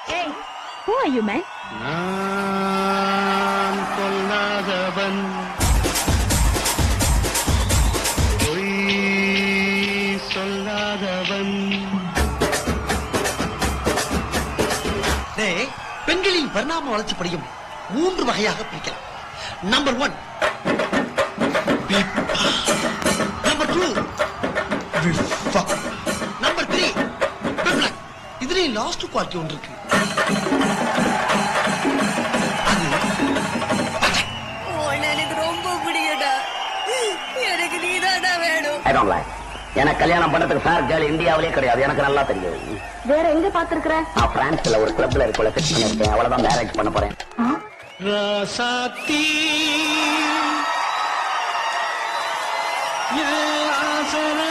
Hey, who are you, man? நான் கொல்லாதவன் பொய் சொல்லாதவன். பெண்களின் பரிணாம வளர்ச்சி படியும் 3 வகையாக பிரிக்கலாம். நம்பர் 1 நம்பர் 2 நம்பர் 3 இதுல லாஸ்ட் குவாலிட்டி ஒன்று இருக்கு. எனக்கு ரொம்ப பிடிக்கடா. எனக்கு நீதாடா வேணும். எனக்கு கல்யாணம் பண்றதுக்கு ஃபேர் கேர்ள் இந்தியாவிலே கிடையாது. எனக்கு நல்லா தெரியும். வேற எங்க பாத்துருக்குற? நான் பிரான்ஸ்ல ஒரு கிளப்ல இருக்கல ஃபிக்ஸ் பண்ணிருக்கேன். அவ்வளவுதான் மேரேஜ் பண்ண போறேன். ராசாத்தி என் ஆசன